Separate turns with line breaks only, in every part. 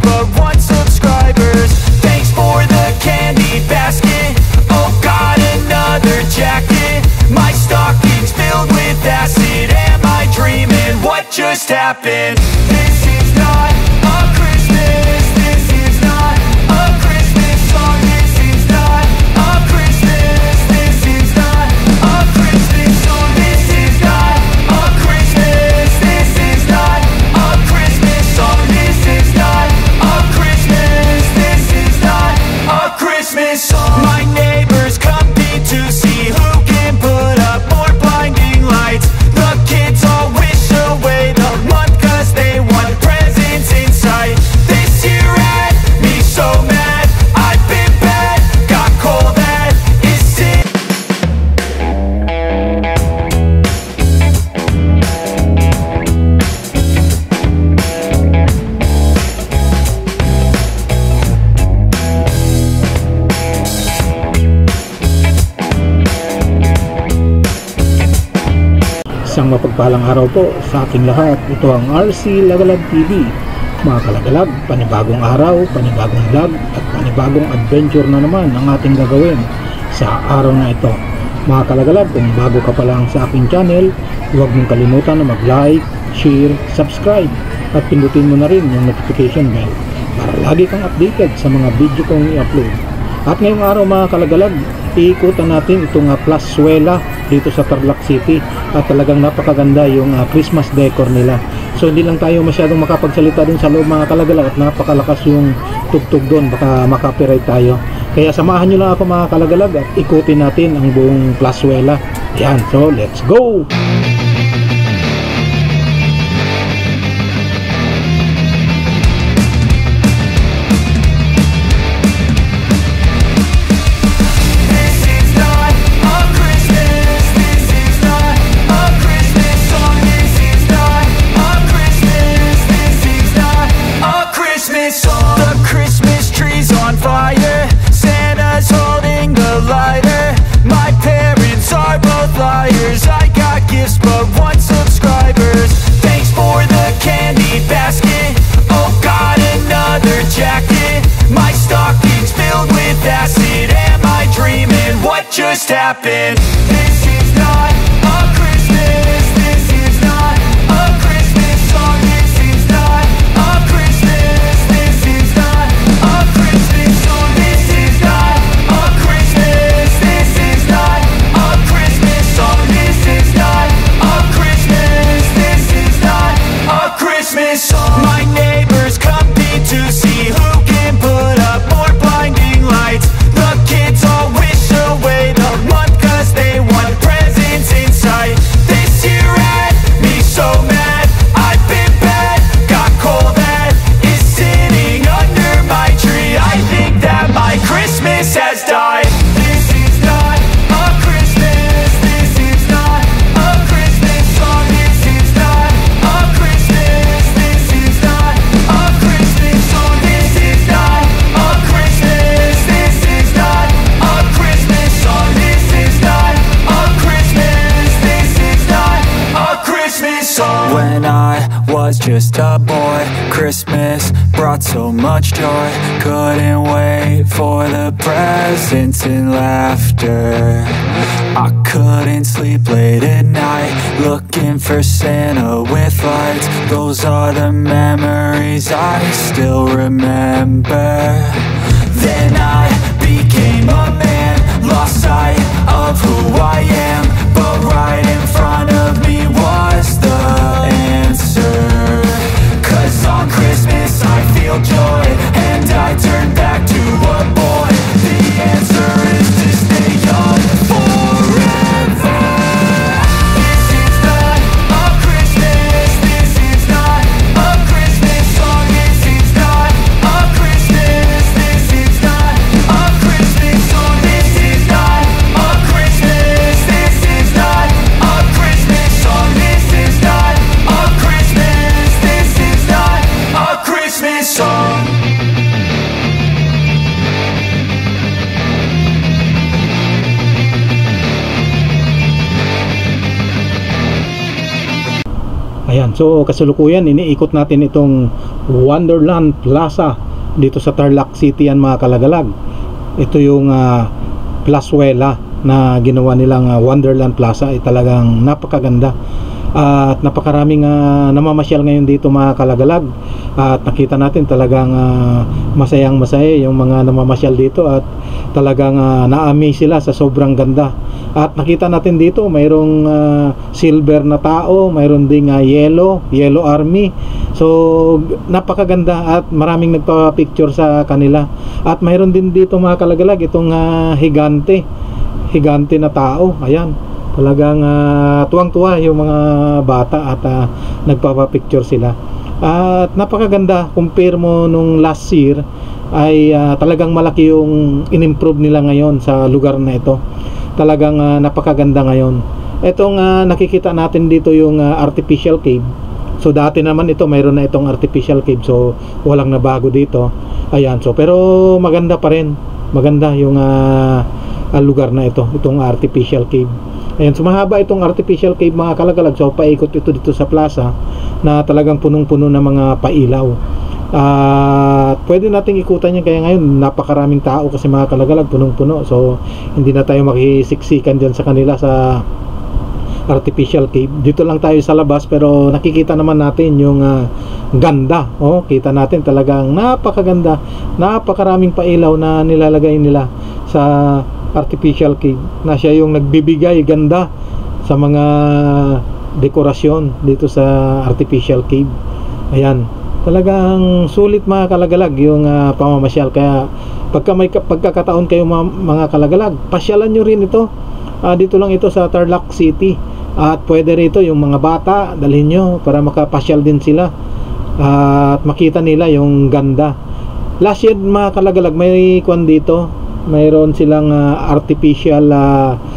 but 1 subscribers. Thanks for the candy basket. Oh God, another jacket. My stocking's filled with acid. Am I dreaming? What just happened? This is not a Christmas. This is not a Christmas song. This is not a Christmas. This is not a Christmas song. This is not a Christmas. This is not a Christmas song. This is not a Christmas. This is not a Christmas song. My neighbors compete to see who can put up more blinding lights. The kids all wish away the month 'cause they want presents in sight. This year had me so mad. I've been bad, got cold, that is it.
Isang mapagpalang araw po sa ating lahat. Ito ang RC Lagalag TV. Mga kalagalag, panibagong araw, panibagong vlog at panibagong adventure na naman ang ating gagawin sa araw na ito. Mga kalagalag, kung bago ka pa lang sa aking channel, huwag mong kalimutan na mag-like, share, subscribe at pindutin mo na rin yung notification bell para lagi kang updated sa mga video kong i-upload. At ngayong araw mga kalagalag, iikutan natin itong Plazuela dito sa Tarlac City at talagang napakaganda yung Christmas decor nila. So hindi lang tayo masyadong makapagsalita dun sa loob mga kalagalag at napakalakas yung tugtog doon, baka makapiright tayo. Kaya samahan nyo lang ako mga kalagalag at ikutin natin ang buong Plazuela. Yan, so let's go!
Just happened. This is not a Christmas. This is not a Christmas song. This is not a Christmas. This is not a Christmas song. This is not a Christmas. This is not a Christmas song. This is not a Christmas. This is not a Christmas song. My neighbors compete to see who can put up more blinding lights. The kids all wish away the month 'cause they want presents in sight. This year had me so mad. I've been bad, got cold, that is sitting under my tree. I think that my Christmas has died. This is not a Christmas. This is not a Christmas song. This is not a Christmas. This is not a Christmas song. This is not a Christmas. This is not a Christmas song. This is not a Christmas. This is not a Christmas song. When I was just a boy, Christmas brought so much joy. Couldn't wait for the presents and laughter. I couldn't sleep late at night, looking for Santa with lights. Those are the memories I still remember. Then I became a man, lost sight of who I am, but right in front of me was the answer. 'Cause on Christmas I feel joy, and I turn back to a boy. The answer is to stay young forever. This is not a Christmas. This is not a Christmas song. This is not a Christmas. This is not a Christmas song. This is not a Christmas. This is not a Christmas song. This is not a Christmas. This is not a Christmas song.
Ayan, so kasalukuyan iniikot natin itong Wonderland Plaza dito sa Tarlac City yan mga kalagalag. Ito yung plazuela na ginawa nilang Wonderland Plaza, ay talagang napakaganda at napakaraming namamasyal ngayon dito mga kalagalag, at nakita natin talagang masayang masaya yung mga namamasyal dito at talagang na-amaze sila sa sobrang ganda. At nakita natin dito mayroong silver na tao, mayroon ding yellow army. So napakaganda at maraming nagpa-picture sa kanila. At mayroon din dito mga kalagalag itong higante na tao. Ayan, talagang tuwang-tuwa yung mga bata at nagpapa-picture sila. At napakaganda, compare mo nung last year ay talagang malaki yung in-improve nila ngayon sa lugar na ito. Talagang napakaganda ngayon. Itong nakikita natin dito yung artificial cave. So dati naman ito mayroon na itong artificial cave, so walang nabago dito. Ayan, so pero maganda pa rin. Maganda yung lugar na ito, itong artificial cave. Ayan, so mahaba itong artificial cave mga kalagalag. So paikot ito dito sa plaza na talagang punong-puno ng mga pailaw. Pwede nating ikutan yan, kaya ngayon napakaraming tao kasi mga kalagalag, punong-puno. So hindi na tayo makisiksikan dyan sa kanila sa artificial cave. Dito lang tayo sa labas, pero nakikita naman natin yung ganda. Kita natin talagang napakaganda, napakaraming pailaw na nilalagay nila sa artificial cave, na siya yung nagbibigay ganda sa mga dekorasyon dito sa artificial cave. Ayan, talagang sulit mga kalagalag yung pamamasyal. Kaya pagka may pagkakataon kayo mga kalagalag, pasyalan nyo rin ito. Dito lang ito sa Tarlac City, at pwede rito yung mga bata dalhin nyo para makapasyal din sila at makita nila yung ganda. Last year mga kalagalag, may kwan dito, mayroon silang artificial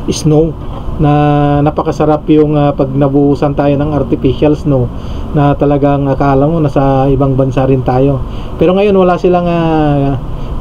snow na napakasarap yung pag nabuhusan tayo ng artificial snow, na talagang akala mo nasa ibang bansa rin tayo. Pero ngayon wala silang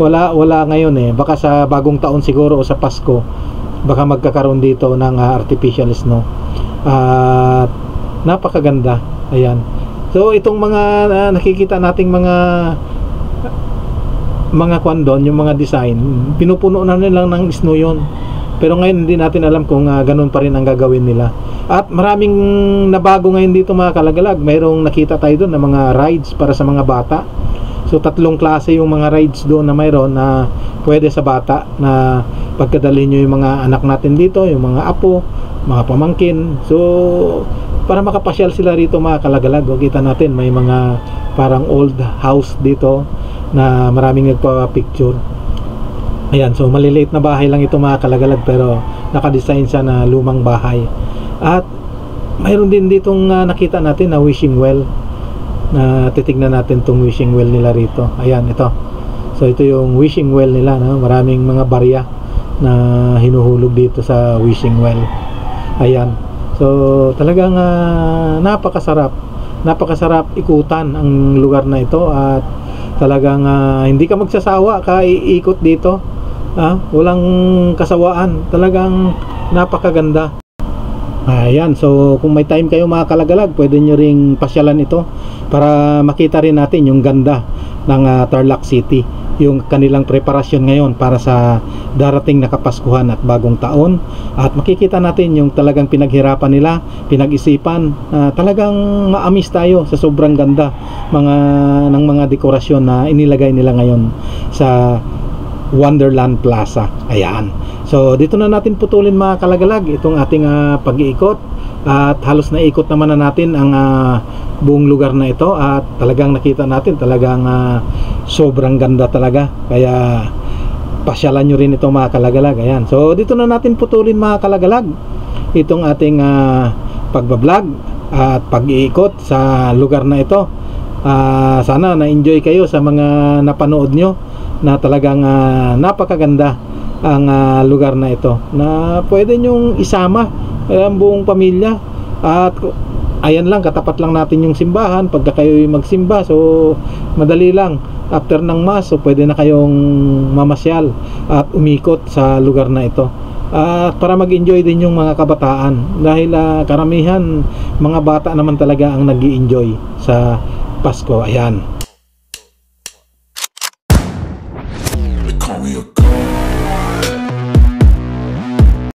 wala ngayon baka sa bagong taon siguro o sa Pasko baka magkakaroon dito ng artificial snow. At napakaganda. Ayan, so itong mga nakikita nating mga kwan doon, yung mga design, pinupuno na nilang ng snow yon. Pero ngayon hindi natin alam kung ganun pa rin ang gagawin nila. At maraming nabago ngayon dito mga kalagalag. Mayroong nakita tayo doon na mga rides para sa mga bata. So 3 klase yung mga rides doon na mayroon na pwede sa bata, na pagkadalhin nyo yung mga anak natin dito, yung mga apo, mga pamangkin. So para makapasyal sila rito mga kalagalag. Kita natin may mga parang old house dito na maraming nagpa-picture. Ayan, so maliliit na bahay lang ito mga kalagalag, pero nakadesign siya na lumang bahay. At mayroon din ditong nakita natin na wishing well, na titignan natin tong wishing well nila rito. Ayan, ito. So ito yung wishing well nila, no? Maraming mga barya na hinuhulog dito sa wishing well. Ayan, so talagang napakasarap ikutan ang lugar na ito, at talagang hindi ka magsasawa iikot dito. Walang kasawaan, talagang napakaganda. Ayan, so kung may time kayo mga kalagalag, pwede nyo ring pasyalan ito para makita rin natin yung ganda ng Tarlac City, yung kanilang preparasyon ngayon para sa darating na Kapaskuhan at Bagong Taon. At makikita natin yung talagang pinaghirapan nila, pinag-isipan. Talagang ma-amaze tayo sa sobrang ganda ng mga dekorasyon na inilagay nila ngayon sa Wonderland Plaza. Ayan, so dito na natin putulin mga kalagalag itong ating pag-iikot, at halos naikot naman na natin ang buong lugar na ito, at talagang nakita natin talagang sobrang ganda talaga. Kaya pasyalan nyo rin ito mga kalagalag. Ayan, so dito na natin putulin mga kalagalag itong ating pagbablog at pag-iikot sa lugar na ito. Sana na-enjoy kayo sa mga napanood nyo, na talagang napakaganda ang lugar na ito, na pwede nyong isama ang buong pamilya. At ayan lang, katapat lang natin yung simbahan. Pagka kayo magsimba, so madali lang, after ng mass, so pwede na kayong mamasyal at umikot sa lugar na ito, at para mag-enjoy din yung mga kabataan, dahil karamihan mga bata naman talaga ang nag-i-enjoy sa Pasko. Ayan.
we are good.